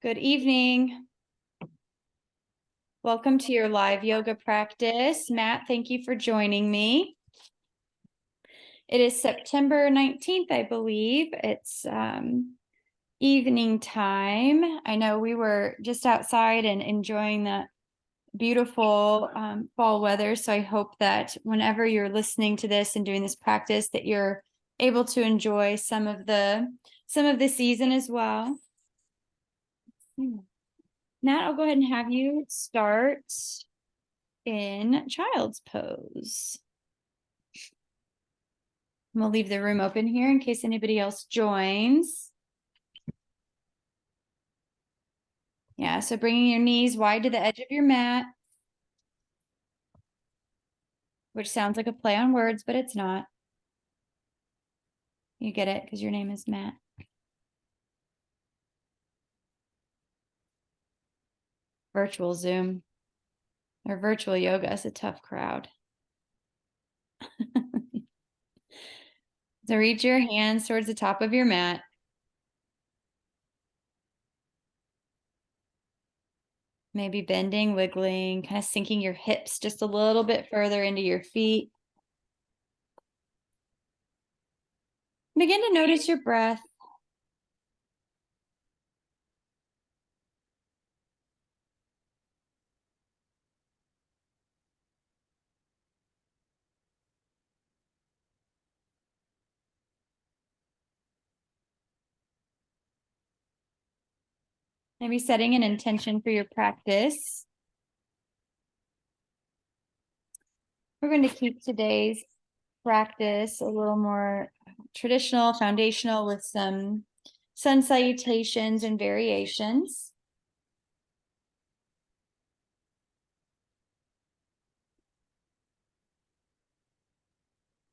Good evening. Welcome to your live yoga practice. Matt, thank you for joining me. It is September 19th, I believe. It's evening time. I know we were just outside and enjoying the beautiful fall weather. So I hope that whenever you're listening to this and doing this practice, that you're able to enjoy some of the season as well. Nat, I'll go ahead and have you start in child's pose. We'll leave the room open here in case anybody else joins. Yeah, so bringing your knees wide to the edge of your mat, which sounds like a play on words, but it's not. You get it because your name is Matt. Virtual Zoom or virtual yoga is a tough crowd. So reach your hands towards the top of your mat. Maybe bending, wiggling, kind of sinking your hips just a little bit further into your feet. Begin to notice your breath. Maybe setting an intention for your practice. We're going to keep today's practice a little more traditional, foundational with some sun salutations and variations.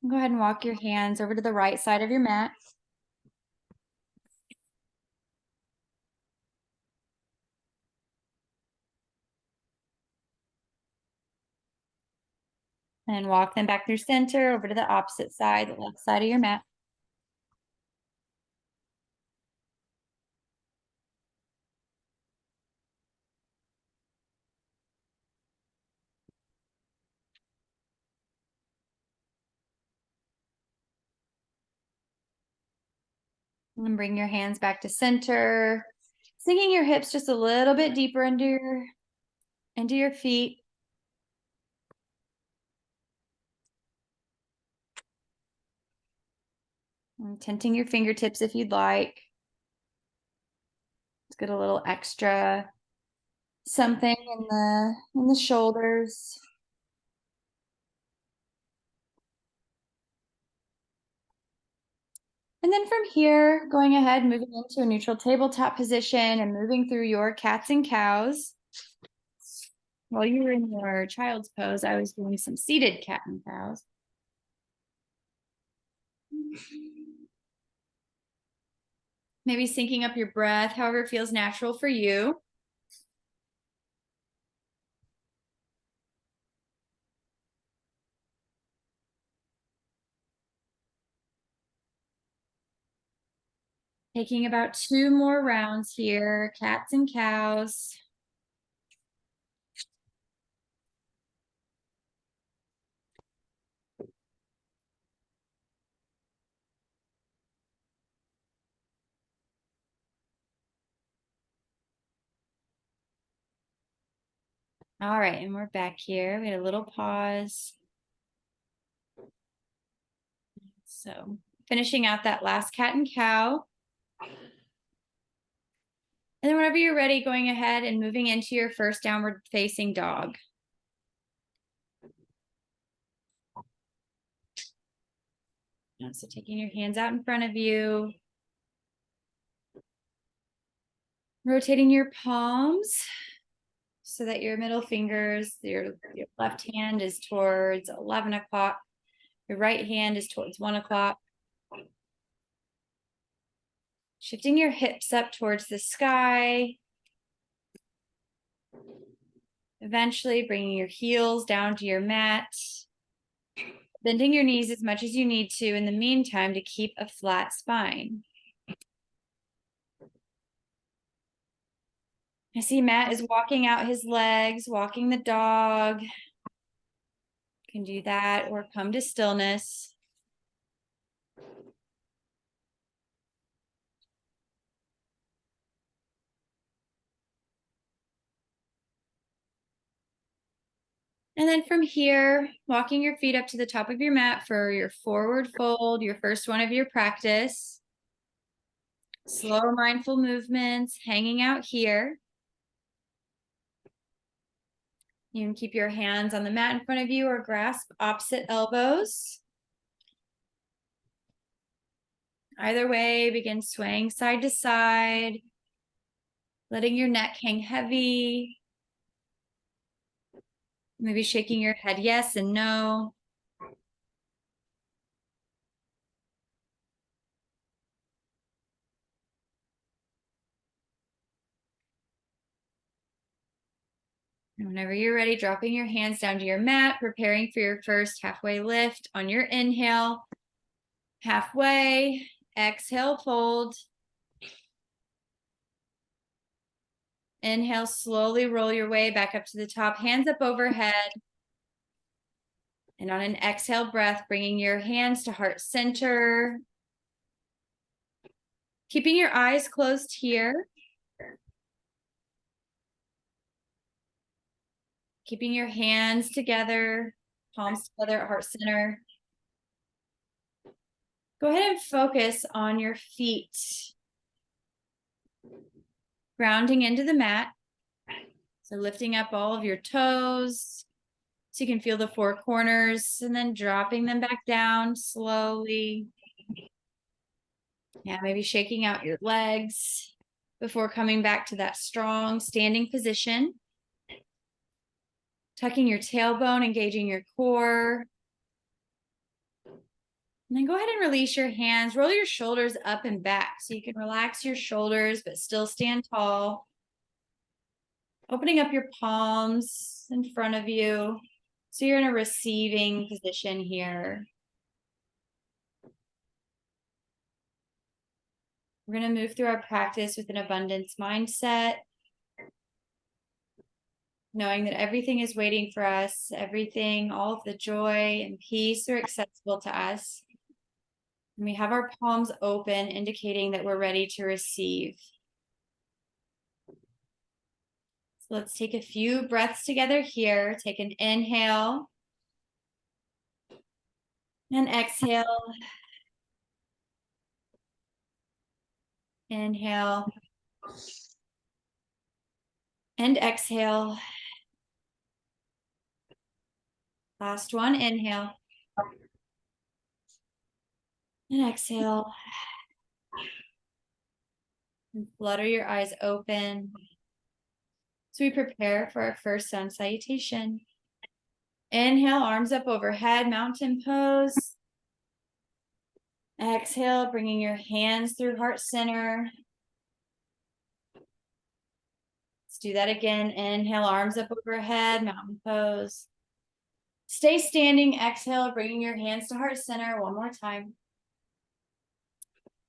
Go ahead and walk your hands over to the right side of your mat. And walk them back through center over to the opposite side, the left side of your mat. And bring your hands back to center, sinking your hips just a little bit deeper into your feet. And tenting your fingertips if you'd like. Let's get a little extra something in the shoulders. And then from here, going ahead, moving into a neutral tabletop position and moving through your cats and cows. While you were in your child's pose, I was doing some seated cat and cows. Maybe syncing up your breath, however it feels natural for you. Taking about 2 more rounds here, cats and cows. All right, and we're back here. We had a little pause. So finishing out that last cat and cow. And then whenever you're ready, going ahead and moving into your first downward facing dog. So taking your hands out in front of you. Rotating your palms so that your middle fingers, your left hand is towards 11 o'clock. Your right hand is towards 1 o'clock. Shifting your hips up towards the sky. Eventually bringing your heels down to your mat. Bending your knees as much as you need to in the meantime to keep a flat spine. I see Matt is walking out his legs, walking the dog. You can do that or come to stillness. And then from here, walking your feet up to the top of your mat for your forward fold, your first one of your practice. Slow, mindful movements, hanging out here. You can keep your hands on the mat in front of you or grasp opposite elbows. Either way, begin swaying side to side, letting your neck hang heavy. Maybe shaking your head yes and no. And whenever you're ready, dropping your hands down to your mat, preparing for your first halfway lift on your inhale. Halfway, exhale, fold. Inhale, slowly roll your way back up to the top, hands up overhead. And on an exhale breath, bringing your hands to heart center. Keeping your eyes closed here. Keeping your hands together, palms together at heart center. Go ahead and focus on your feet. Grounding into the mat. So lifting up all of your toes so you can feel the four corners and then dropping them back down slowly. Yeah, maybe shaking out your legs before coming back to that strong standing position. Tucking your tailbone, engaging your core. And then go ahead and release your hands. Roll your shoulders up and back so you can relax your shoulders but still stand tall. Opening up your palms in front of you so you're in a receiving position here. We're going to move through our practice with an abundance mindset, knowing that everything is waiting for us, everything, all of the joy and peace are accessible to us. And we have our palms open, indicating that we're ready to receive. So let's take a few breaths together here. Take an inhale and exhale. Inhale and exhale. Last one, inhale and exhale. And flutter your eyes open. So we prepare for our first sun salutation. Inhale, arms up overhead, mountain pose. Exhale, bringing your hands through heart center. Let's do that again. Inhale, arms up overhead, mountain pose. Stay standing. Exhale, bringing your hands to heart center. One more time.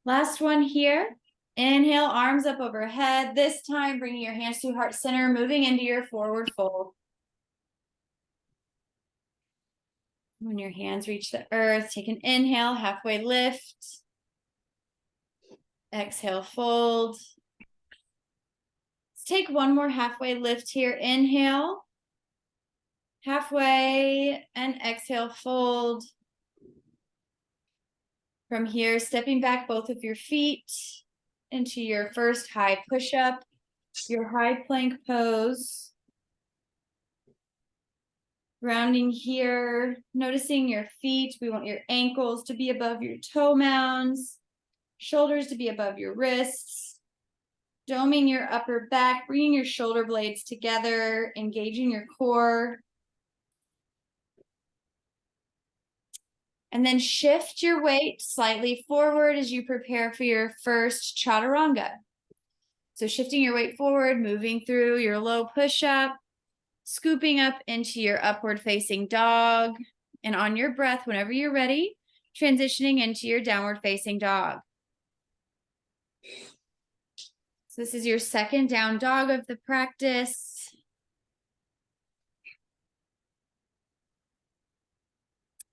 Last one here. Inhale, arms up overhead. This time, bringing your hands to heart center, moving into your forward fold. When your hands reach the earth, take an inhale, halfway lift. Exhale, fold. Let's take one more halfway lift here. Inhale, halfway, and exhale, fold. From here, stepping back both of your feet into your first high push-up, your high plank pose. Grounding here, noticing your feet. We want your ankles to be above your toe mounds, shoulders to be above your wrists, doming your upper back, bringing your shoulder blades together, engaging your core. And then shift your weight slightly forward as you prepare for your first chaturanga. So shifting your weight forward, moving through your low push-up, scooping up into your upward facing dog. And on your breath, whenever you're ready, transitioning into your downward facing dog. So this is your second down dog of the practice.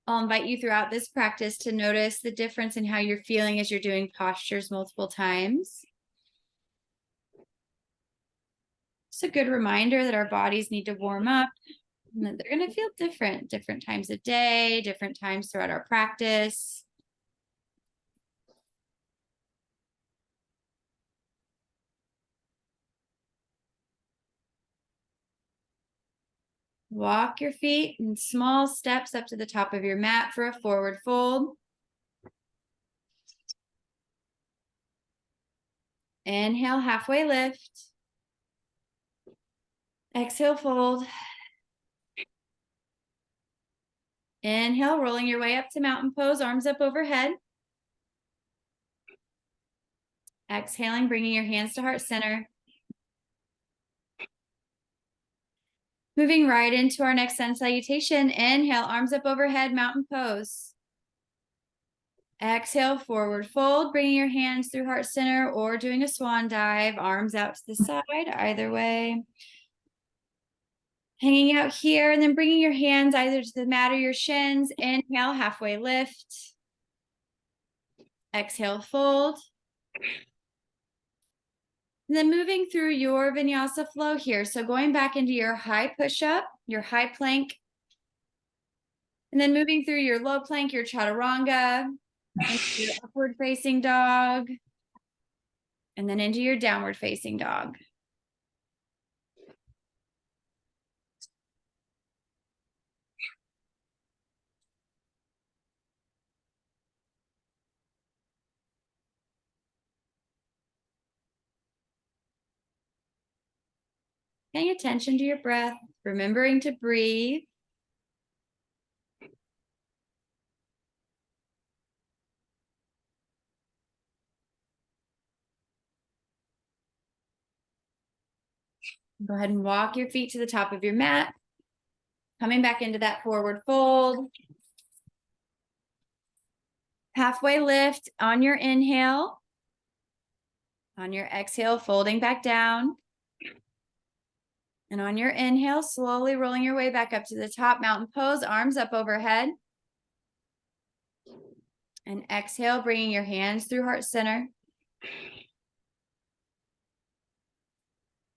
I'll invite you throughout this practice to notice the difference in how you're feeling as you're doing postures multiple times. It's a good reminder that our bodies need to warm up and that they're going to feel different times of day, different times throughout our practice. Walk your feet in small steps up to the top of your mat for a forward fold. Inhale, halfway lift. Exhale, fold. Inhale, rolling your way up to mountain pose, arms up overhead. Exhaling, bringing your hands to heart center. Moving right into our next sun salutation. Inhale, arms up overhead, mountain pose. Exhale, forward fold, bringing your hands through heart center or doing a swan dive, arms out to the side, either way. Hanging out here and then bringing your hands either to the mat or your shins. Inhale, halfway lift. Exhale, fold. And then moving through your vinyasa flow here. So going back into your high push-up, your high plank, and then moving through your low plank, your chaturanga, into your upward facing dog, and then into your downward facing dog. Paying attention to your breath, remembering to breathe. Go ahead and walk your feet to the top of your mat. Coming back into that forward fold. Halfway lift on your inhale. On your exhale, folding back down. And on your inhale, slowly rolling your way back up to the top, mountain pose, arms up overhead. And exhale, bringing your hands through heart center.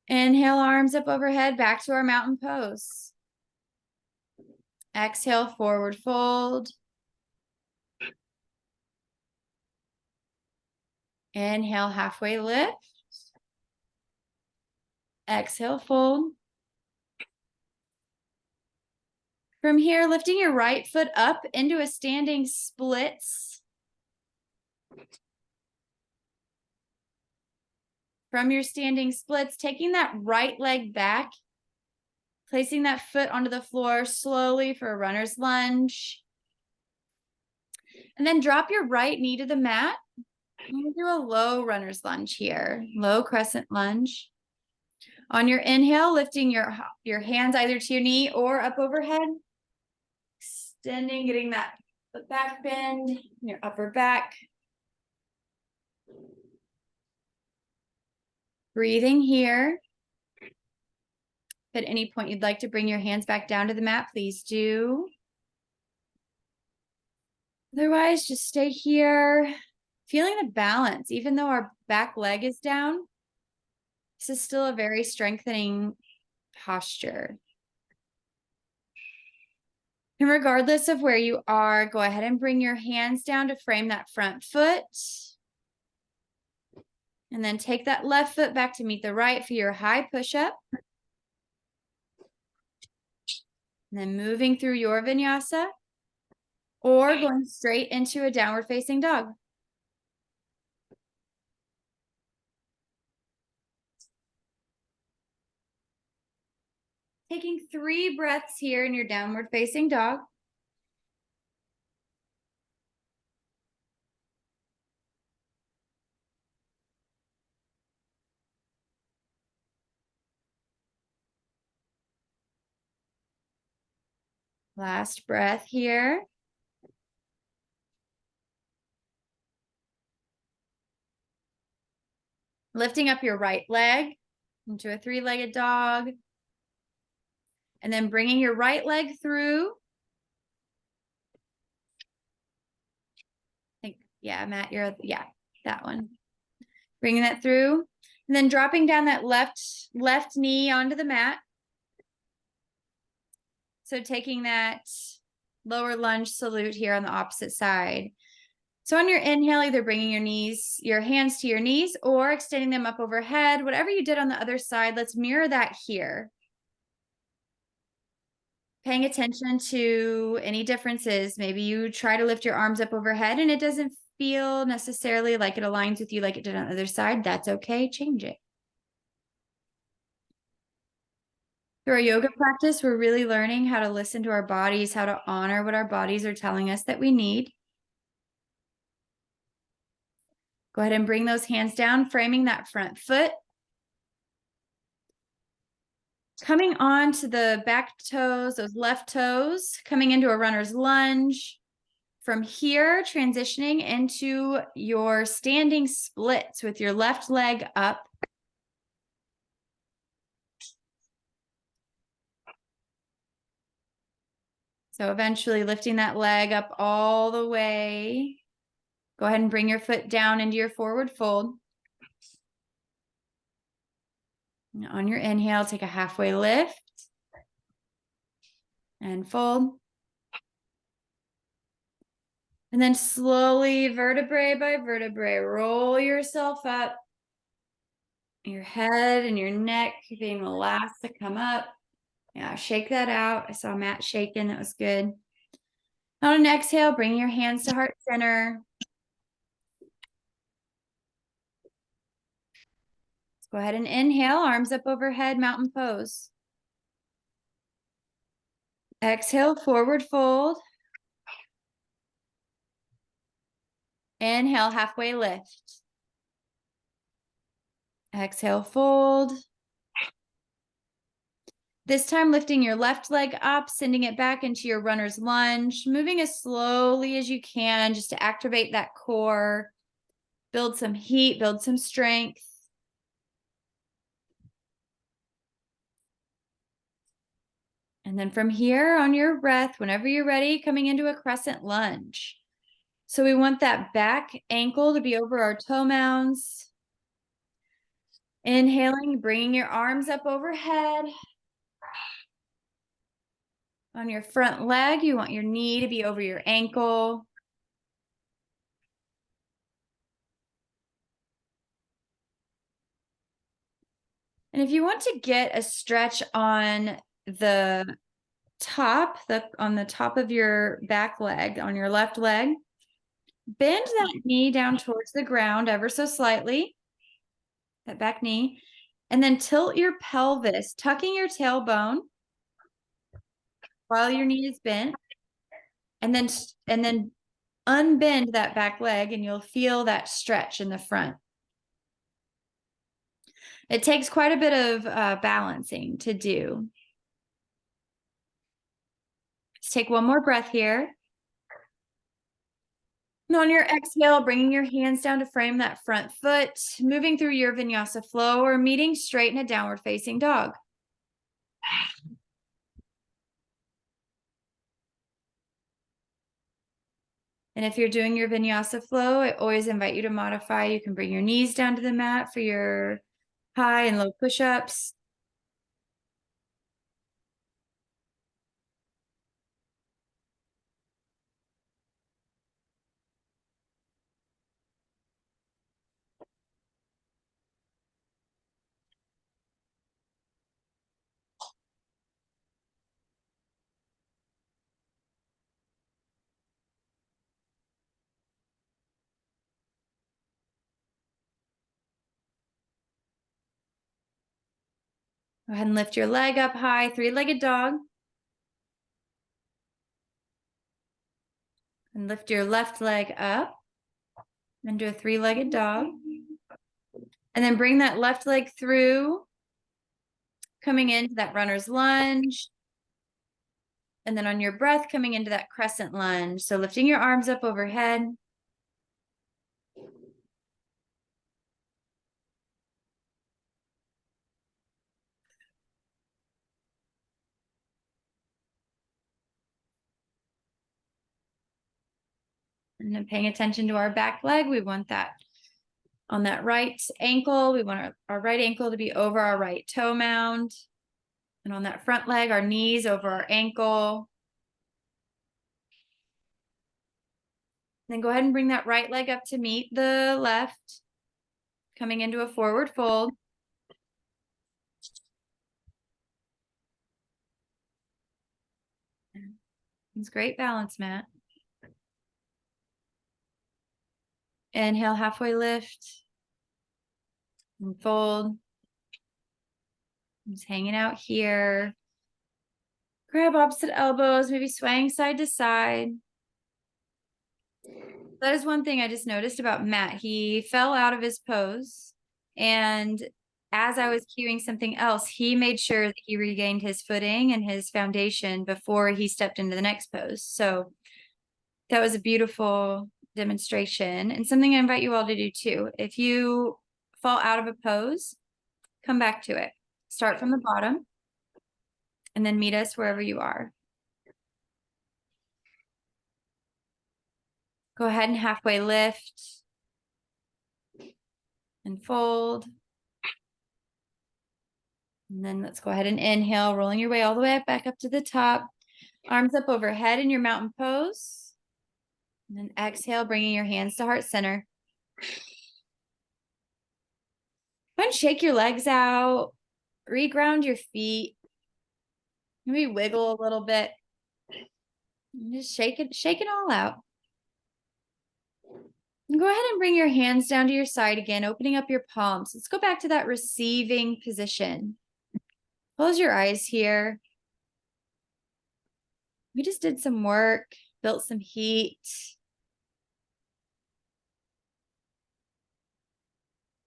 Inhale, arms up overhead, back to our mountain pose. Exhale, forward fold. Inhale, halfway lift. Exhale, fold. From here, lifting your right foot up into a standing splits. From your standing splits, taking that right leg back, placing that foot onto the floor slowly for a runner's lunge. And then drop your right knee to the mat. We'll do a low runner's lunge here, low crescent lunge. On your inhale, lifting your hands either to your knee or up overhead. Extending, getting that back bend in your upper back. Breathing here. If at any point you'd like to bring your hands back down to the mat, please do. Otherwise, just stay here, feeling the balance. Even though our back leg is down, this is still a very strengthening posture. And regardless of where you are, go ahead and bring your hands down to frame that front foot. And then take that left foot back to meet the right for your high push-up. And then moving through your vinyasa or going straight into a downward facing dog. Taking 3 breaths here in your downward facing dog. Last breath here. Lifting up your right leg into a three-legged dog. And then bringing your right leg through. I think, yeah, Matt, that one. Bringing that through. And then dropping down that left knee onto the mat. So taking that lower lunge salute here on the opposite side. So on your inhale, either bringing your hands to your knees or extending them up overhead, whatever you did on the other side, let's mirror that here. Paying attention to any differences. Maybe you try to lift your arms up overhead and it doesn't feel necessarily like it aligns with you like it did on the other side. That's okay. Change it. Through our yoga practice, we're really learning how to listen to our bodies, how to honor what our bodies are telling us that we need. Go ahead and bring those hands down, framing that front foot. Coming on to the back toes, those left toes, coming into a runner's lunge. From here, transitioning into your standing splits with your left leg up. So eventually lifting that leg up all the way. Go ahead and bring your foot down into your forward fold. And on your inhale, take a halfway lift and fold. And then slowly, vertebrae by vertebrae, roll yourself up. Your head and your neck being the last to come up. Yeah, shake that out. I saw Matt shaking. That was good. On an exhale, bring your hands to heart center. Let's go ahead and inhale, arms up overhead, mountain pose. Exhale, forward fold. Inhale, halfway lift. Exhale, fold. This time lifting your left leg up, sending it back into your runner's lunge, moving as slowly as you can just to activate that core, build some heat, build some strength. And then from here on your breath, whenever you're ready, coming into a crescent lunge. So we want that back ankle to be over our toe mounds. Inhaling, bringing your arms up overhead. On your front leg, you want your knee to be over your ankle. And if you want to get a stretch on the top, on the top of your back leg, on your left leg, bend that knee down towards the ground ever so slightly, that back knee, and then tilt your pelvis, tucking your tailbone while your knee is bent, and then unbend that back leg, and you'll feel that stretch in the front. It takes quite a bit of balancing to do. Let's take one more breath here. And on your exhale, bringing your hands down to frame that front foot, moving through your vinyasa flow or meeting straight in a downward facing dog. And if you're doing your vinyasa flow, I always invite you to modify. You can bring your knees down to the mat for your high and low push-ups. Go ahead and lift your leg up high, three-legged dog. And lift your left leg up and do a three-legged dog. And then bring that left leg through, coming into that runner's lunge. And then on your breath, coming into that crescent lunge. So lifting your arms up overhead. And then paying attention to our back leg, we want that on that right ankle. We want our right ankle to be over our right toe mound. And on that front leg, our knees over our ankle. Then go ahead and bring that right leg up to meet the left, coming into a forward fold. It's great balance, Matt. Inhale, halfway lift. And fold. Just hanging out here. Grab opposite elbows, maybe swaying side to side. That is one thing I just noticed about Matt. He fell out of his pose. And as I was cueing something else, he made sure that he regained his footing and his foundation before he stepped into the next pose. So that was a beautiful demonstration and something I invite you all to do too. If you fall out of a pose, come back to it. Start from the bottom and then meet us wherever you are. Go ahead and halfway lift and fold. And then let's go ahead and inhale, rolling your way all the way back up to the top. Arms up overhead in your mountain pose. And then exhale, bringing your hands to heart center. Go ahead and shake your legs out. Reground your feet. Maybe wiggle a little bit. And just shake it all out. And go ahead and bring your hands down to your side again, opening up your palms. Let's go back to that receiving position. Close your eyes here. We just did some work, built some heat.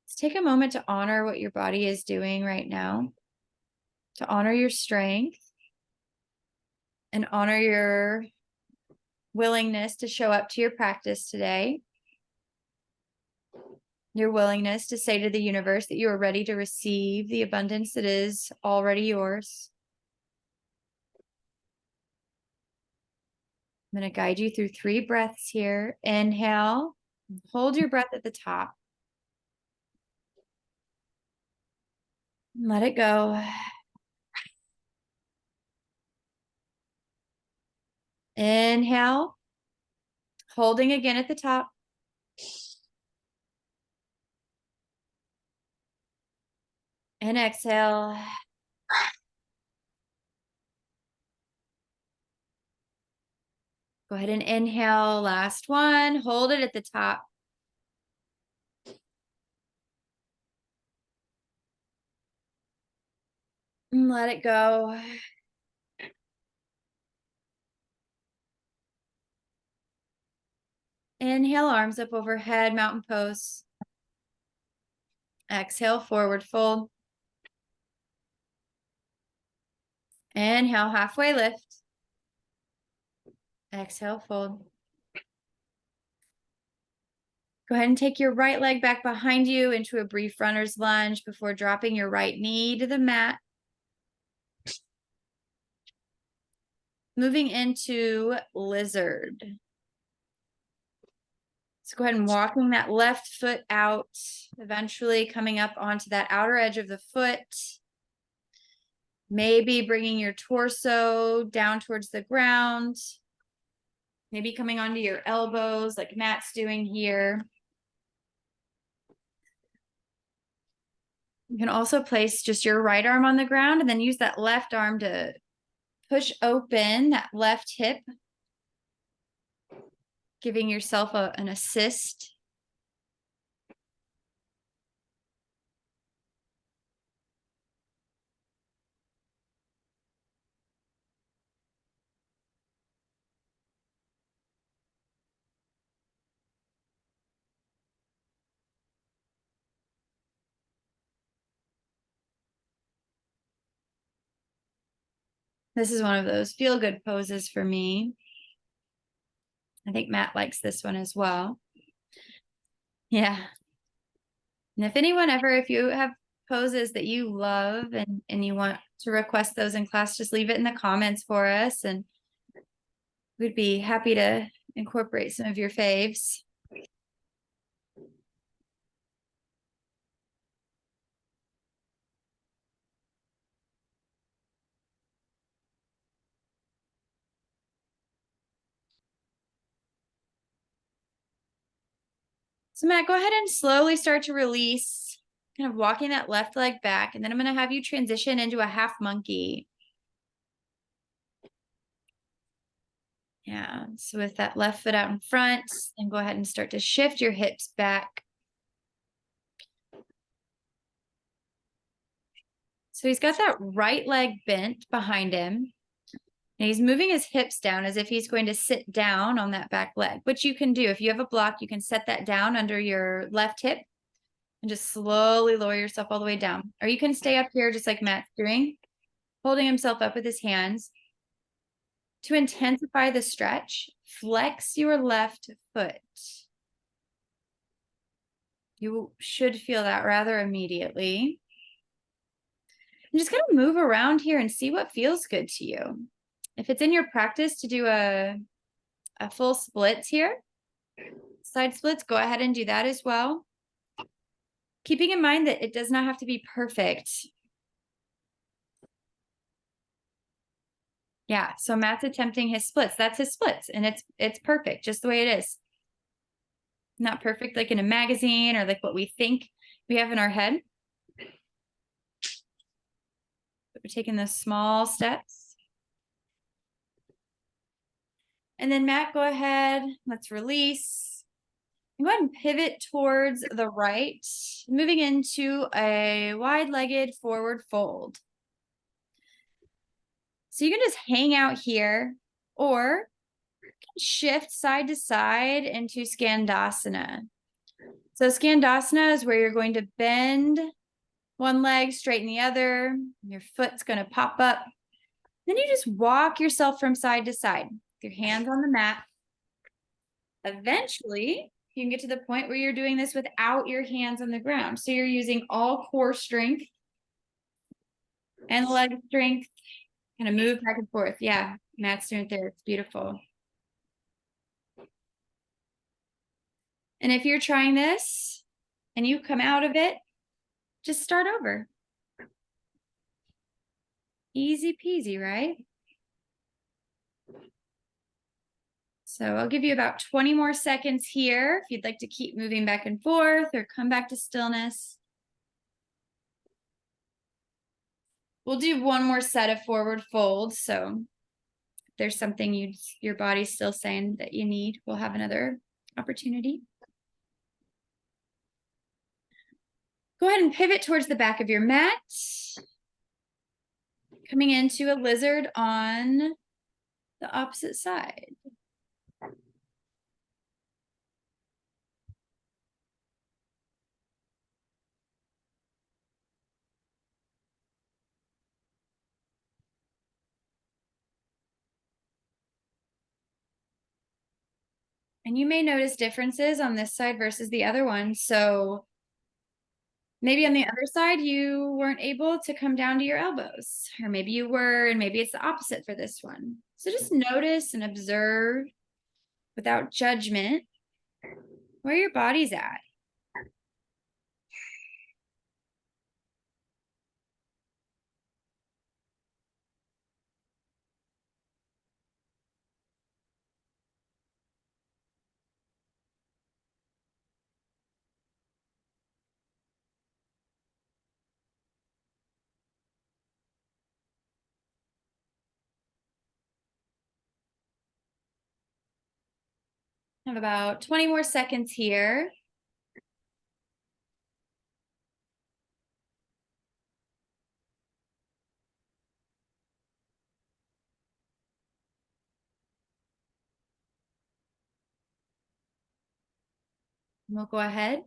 Let's take a moment to honor what your body is doing right now, to honor your strength and honor your willingness to show up to your practice today. Your willingness to say to the universe that you are ready to receive the abundance that is already yours. I'm going to guide you through 3 breaths here. Inhale, hold your breath at the top. Let it go. Inhale, holding again at the top. And exhale. Go ahead and inhale. Last one. Hold it at the top. And let it go. Inhale, arms up overhead, mountain pose. Exhale, forward fold. Inhale, halfway lift. Exhale, fold. Go ahead and take your right leg back behind you into a brief runner's lunge before dropping your right knee to the mat. Moving into lizard. So go ahead and walking that left foot out, eventually coming up onto that outer edge of the foot. Maybe bringing your torso down towards the ground. Maybe coming onto your elbows like Matt's doing here. You can also place just your right arm on the ground and then use that left arm to push open that left hip, giving yourself an assist. This is one of those feel-good poses for me. I think Matt likes this one as well. Yeah. And if anyone ever, if you have poses that you love and you want to request those in class, just leave it in the comments for us. And we'd be happy to incorporate some of your faves. So Matt, go ahead and slowly start to release, kind of walking that left leg back. And then I'm going to have you transition into a half monkey. Yeah, so with that left foot out in front, and go ahead and start to shift your hips back. So he's got that right leg bent behind him. And he's moving his hips down as if he's going to sit down on that back leg, which you can do. If you have a block, you can set that down under your left hip and just slowly lower yourself all the way down. Or you can stay up here just like Matt's doing, holding himself up with his hands. To intensify the stretch, flex your left foot. You should feel that rather immediately. And just kind of move around here and see what feels good to you. If it's in your practice to do a full splits here, side splits, go ahead and do that as well. Keeping in mind that it does not have to be perfect. Yeah, so Matt's attempting his splits. That's his splits, and it's perfect, just the way it is. Not perfect like in a magazine or like what we think we have in our head. But we're taking those small steps. And then Matt, go ahead. Let's release. And go ahead and pivot towards the right, moving into a wide-legged forward fold. So you can just hang out here or shift side to side into Skandasana. So Skandasana is where you're going to bend one leg, straighten the other. Your foot's going to pop up. Then you just walk yourself from side to side with your hands on the mat. Eventually, you can get to the point where you're doing this without your hands on the ground. So you're using all core strength and leg strength. Kind of move back and forth. Yeah, Matt's doing it there. It's beautiful. And if you're trying this and you come out of it, just start over. Easy peasy, right? So I'll give you about 20 more seconds here if you'd like to keep moving back and forth or come back to stillness. We'll do one more set of forward folds. So if there's something your body's still saying that you need, we'll have another opportunity. Go ahead and pivot towards the back of your mat. Coming into a lizard on the opposite side. And you may notice differences on this side versus the other one. So maybe on the other side, you weren't able to come down to your elbows, or maybe you were, and maybe it's the opposite for this one. So just notice and observe without judgment where your body's at. Have about 20 more seconds here. We'll go ahead,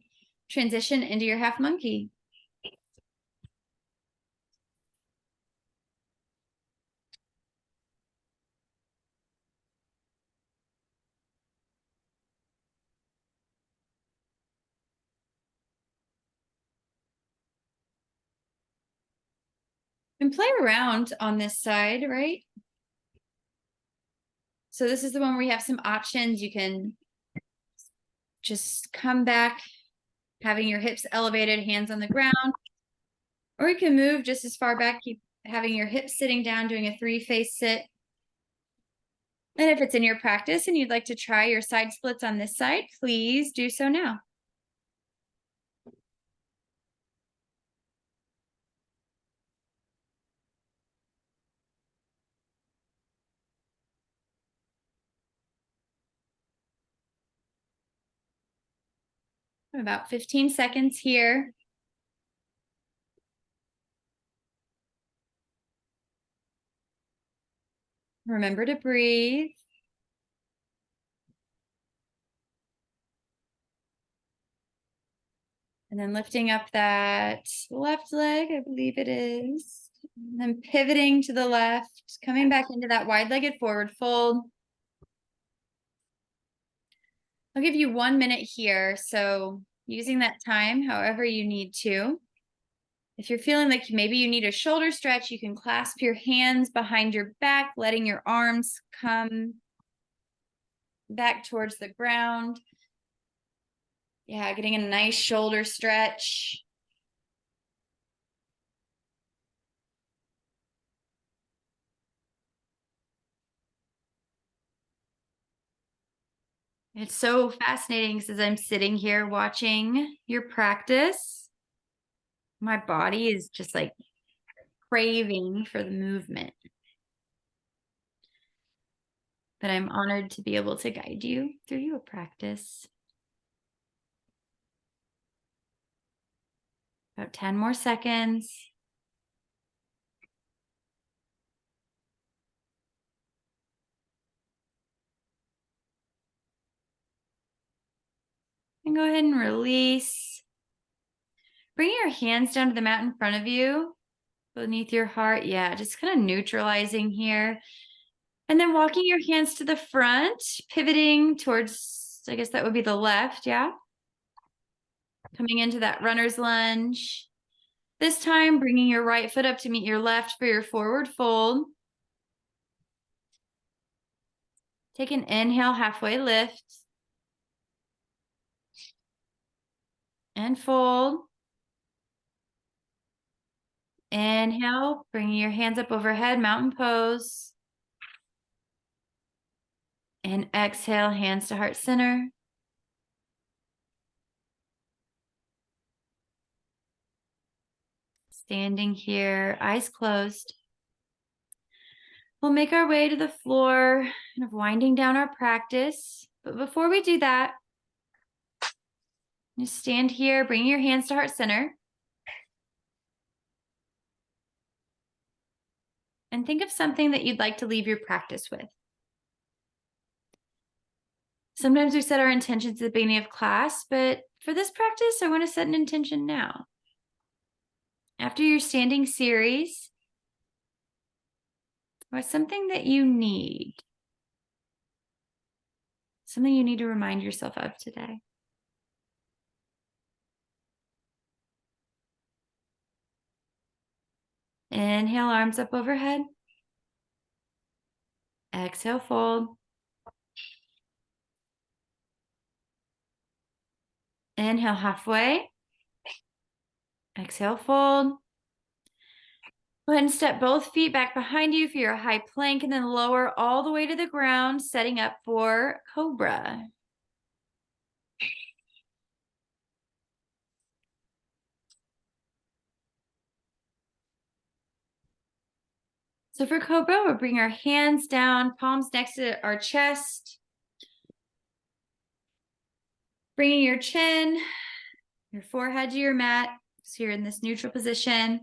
transition into your half monkey. And play around on this side, right? So this is the one where you have some options. You can just come back, having your hips elevated, hands on the ground, or you can move just as far back, keep having your hips sitting down, doing a 3-face sit. And if it's in your practice and you'd like to try your side splits on this side, please do so now. About 15 seconds here. Remember to breathe. And then lifting up that left leg, I believe it is. And then pivoting to the left, coming back into that wide-legged forward fold. I'll give you 1 minute here. So using that time however you need to. If you're feeling like maybe you need a shoulder stretch, you can clasp your hands behind your back, letting your arms come back towards the ground. Yeah, getting a nice shoulder stretch. It's so fascinating because as I'm sitting here watching your practice, my body is just like craving for the movement. But I'm honored to be able to guide you through your practice. About 10 more seconds. And go ahead and release. Bring your hands down to the mat in front of you, beneath your heart. Yeah, just kind of neutralizing here. And then walking your hands to the front, pivoting towards, I guess that would be the left, yeah? Coming into that runner's lunge. This time, bringing your right foot up to meet your left for your forward fold. Take an inhale, halfway lift. And fold. Inhale, bringing your hands up overhead, mountain pose. And exhale, hands to heart center. Standing here, eyes closed. We'll make our way to the floor, kind of winding down our practice. But before we do that, just stand here, bringing your hands to heart center. And think of something that you'd like to leave your practice with. Sometimes we set our intentions at the beginning of class, but for this practice, I want to set an intention now. After your standing series, what's something that you need? Something you need to remind yourself of today. Inhale, arms up overhead. Exhale, fold. Inhale, halfway. Exhale, fold. Go ahead and step both feet back behind you for your high plank and then lower all the way to the ground, setting up for Cobra. So for Cobra, we'll bring our hands down, palms next to our chest. Bringing your chin, your forehead to your mat. So you're in this neutral position.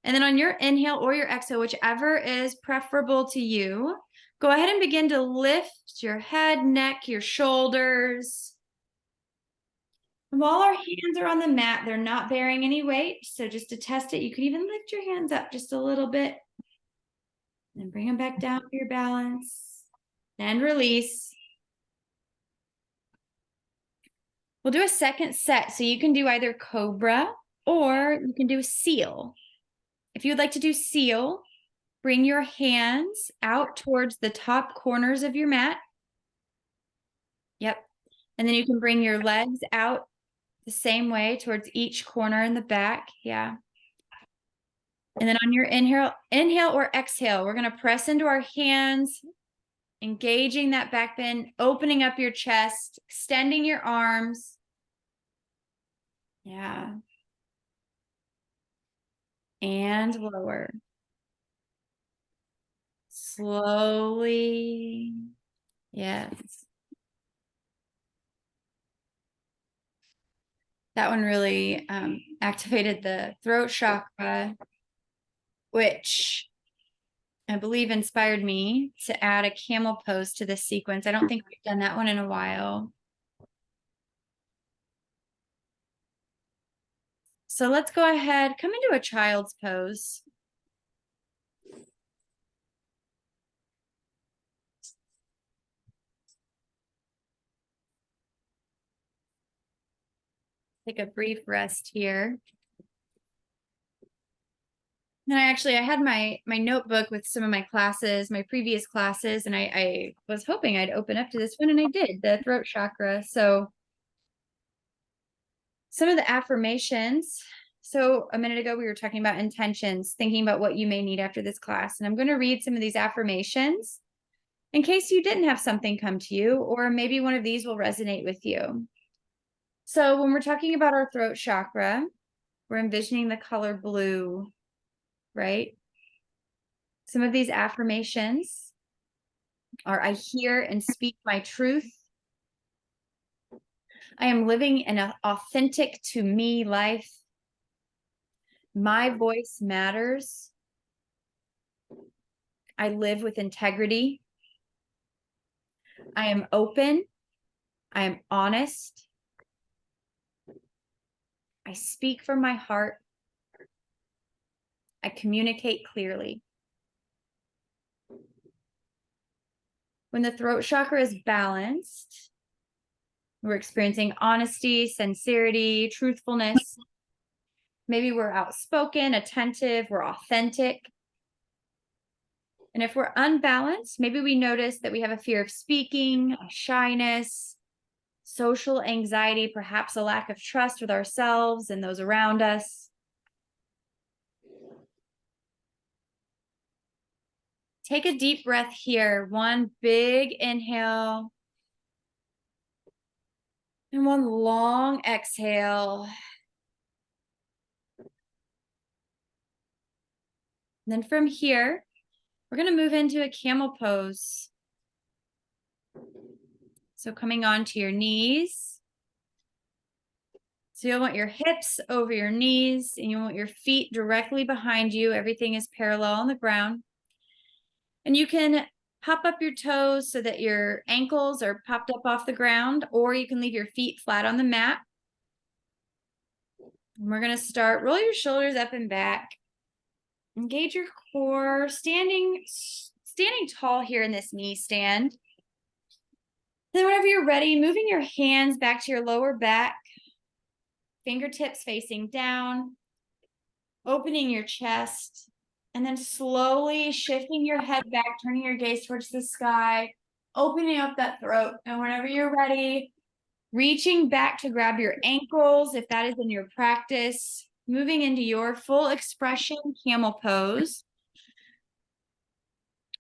And then on your inhale or your exhale, whichever is preferable to you, go ahead and begin to lift your head, neck, your shoulders. And while our hands are on the mat, they're not bearing any weight. So just to test it, you can even lift your hands up just a little bit. And bring them back down for your balance. And release. We'll do a second set. So you can do either Cobra or you can do Seal. If you would like to do Seal, Bring your hands out towards the top corners of your mat. Yep. And then you can bring your legs out the same way towards each corner in the back. Yeah. And then on your inhale or exhale, we're going to press into our hands, engaging that back bend, opening up your chest, extending your arms. Yeah. And lower. Slowly. Yes. That one really activated the throat chakra, which I believe inspired me to add a camel pose to this sequence. I don't think we've done that one in a while. So let's go ahead, come into a child's pose. Take a brief rest here. And I had my notebook with some of my classes, my previous classes, and I was hoping I'd open up to this one, and I did, the throat chakra. So some of the affirmations. So a minute ago, we were talking about intentions, thinking about what you may need after this class. And I'm going to read some of these affirmations in case you didn't have something come to you, or maybe one of these will resonate with you. So when we're talking about our throat chakra, we're envisioning the color blue, right? Some of these affirmations are: I hear and speak my truth. I am living an authentic to me life. My voice matters. I live with integrity. I am open. I am honest. I speak from my heart. I communicate clearly. When the throat chakra is balanced, we're experiencing honesty, sincerity, truthfulness. Maybe we're outspoken, attentive, we're authentic. And if we're unbalanced, maybe we notice that we have a fear of speaking, a shyness, social anxiety, perhaps a lack of trust with ourselves and those around us. Take a deep breath here. One big inhale. And one long exhale. And then from here, we're going to move into a camel pose. So coming onto your knees. So you'll want your hips over your knees, and you want your feet directly behind you. Everything is parallel on the ground. And you can pop up your toes so that your ankles are popped up off the ground, or you can leave your feet flat on the mat. And we're going to start. Roll your shoulders up and back. Engage your core, standing tall here in this knee stand. Then whenever you're ready, moving your hands back to your lower back, fingertips facing down, opening your chest, and then slowly shifting your head back, turning your gaze towards the sky, opening up that throat. And whenever you're ready, reaching back to grab your ankles, if that is in your practice, moving into your full expression camel pose.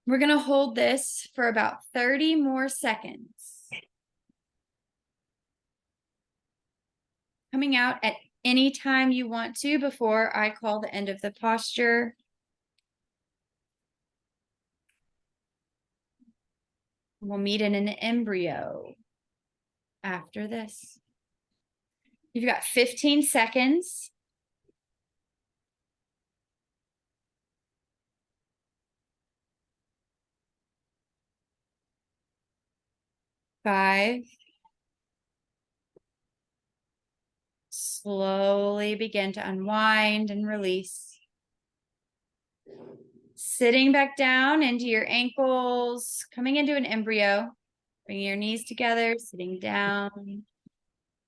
We're going to hold this for about 30 more seconds. Coming out at any time you want to before I call the end of the posture. We'll meet in an embryo after this. You've got 15 seconds. 5. Slowly begin to unwind and release. Sitting back down into your ankles, coming into an embryo, bringing your knees together, sitting down,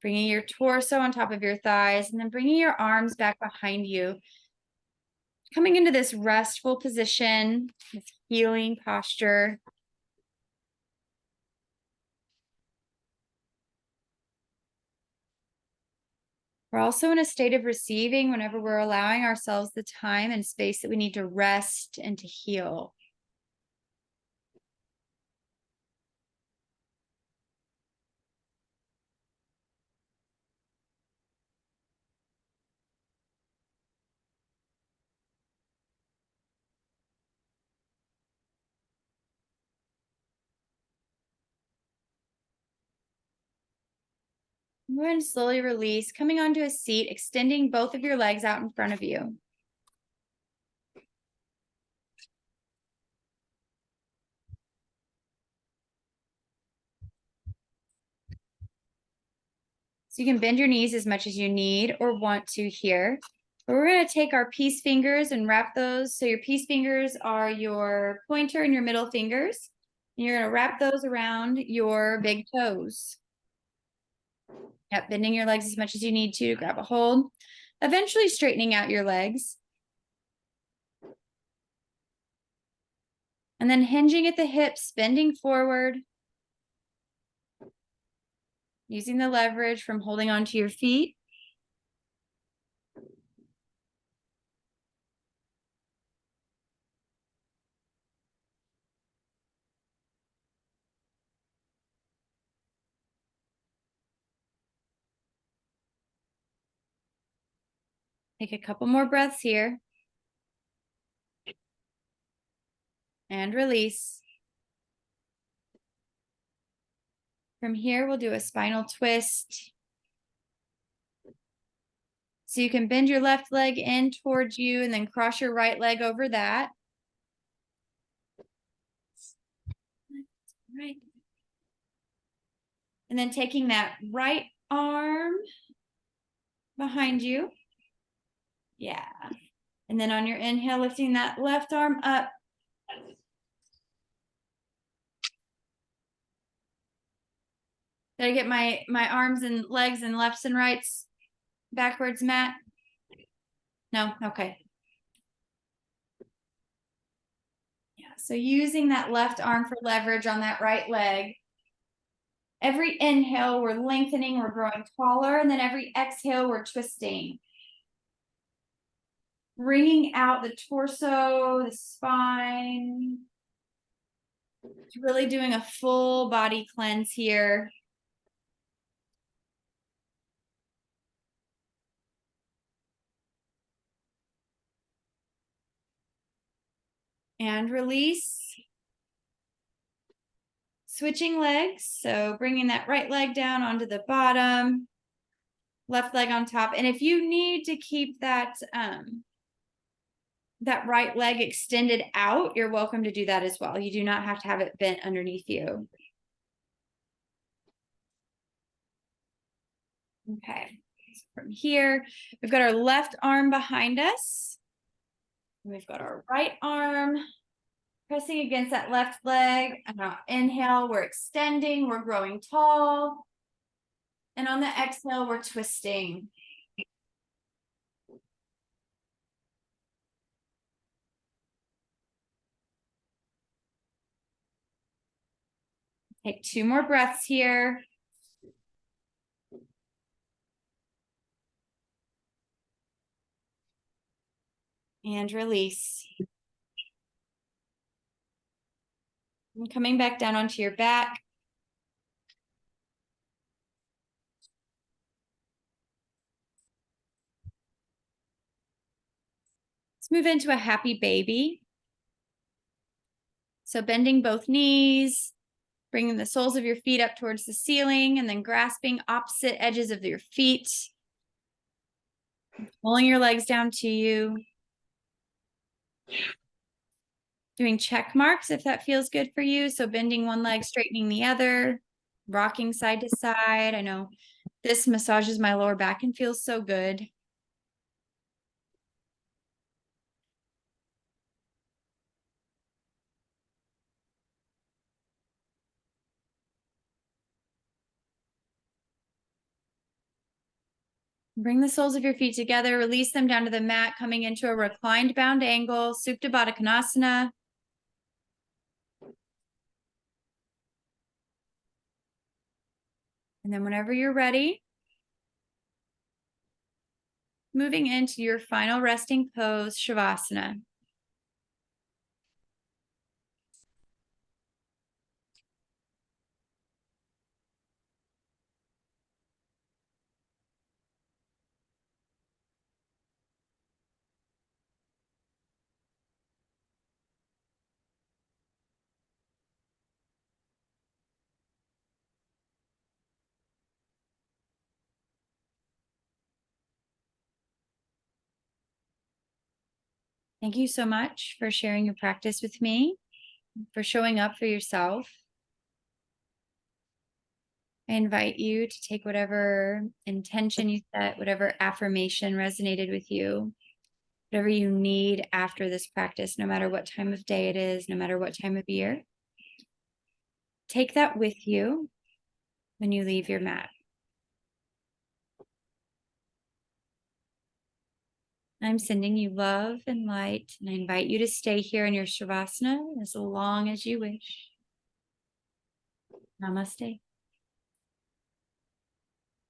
bringing your torso on top of your thighs, and then bringing your arms back behind you. Coming into this restful position, this healing posture. We're also in a state of receiving whenever we're allowing ourselves the time and space that we need to rest and to heal. Go ahead and slowly release, coming onto a seat, extending both of your legs out in front of you. So you can bend your knees as much as you need or want to here. But we're going to take our peace fingers and wrap those. So your peace fingers are your pointer and your middle fingers. And you're going to wrap those around your big toes. Yep, bending your legs as much as you need to grab a hold. Eventually straightening out your legs. And then hinging at the hips, bending forward. Using the leverage from holding onto your feet. Take a couple more breaths here. And release. From here, we'll do a spinal twist. So you can bend your left leg in towards you and then cross your right leg over that. Right. And then taking that right arm behind you. Yeah. And then on your inhale, lifting that left arm up. Did I get my arms and legs and lefts and rights backwards, Matt? No? Okay. Yeah, so using that left arm for leverage on that right leg. Every inhale, we're lengthening, we're growing taller, and then every exhale, we're twisting. Bringing out the torso, the spine. Really doing a full body cleanse here. And release. Switching legs, so bringing that right leg down onto the bottom, left leg on top. And if you need to keep that that right leg extended out, you're welcome to do that as well. You do not have to have it bent underneath you. Okay, so from here, we've got our left arm behind us. We've got our right arm pressing against that left leg. And on inhale, we're extending, we're growing tall. And on the exhale, we're twisting. Take 2 more breaths here. And release. And coming back down onto your back. Let's move into a happy baby. So bending both knees, bringing the soles of your feet up towards the ceiling, and then grasping opposite edges of your feet. Pulling your legs down to you. Doing check marks if that feels good for you. So bending one leg, straightening the other, rocking side to side. I know this massages my lower back and feels so good. Bring the soles of your feet together, release them down to the mat, coming into a reclined bound angle, Supta Baddha Konasana. And then whenever you're ready, moving into your final resting pose, Shavasana. Thank you so much for sharing your practice with me, for showing up for yourself. I invite you to take whatever intention you set, whatever affirmation resonated with you, whatever you need after this practice, no matter what time of day it is, no matter what time of year. Take that with you when you leave your mat. I'm sending you love and light, and I invite you to stay here in your Shavasana as long as you wish. Namaste.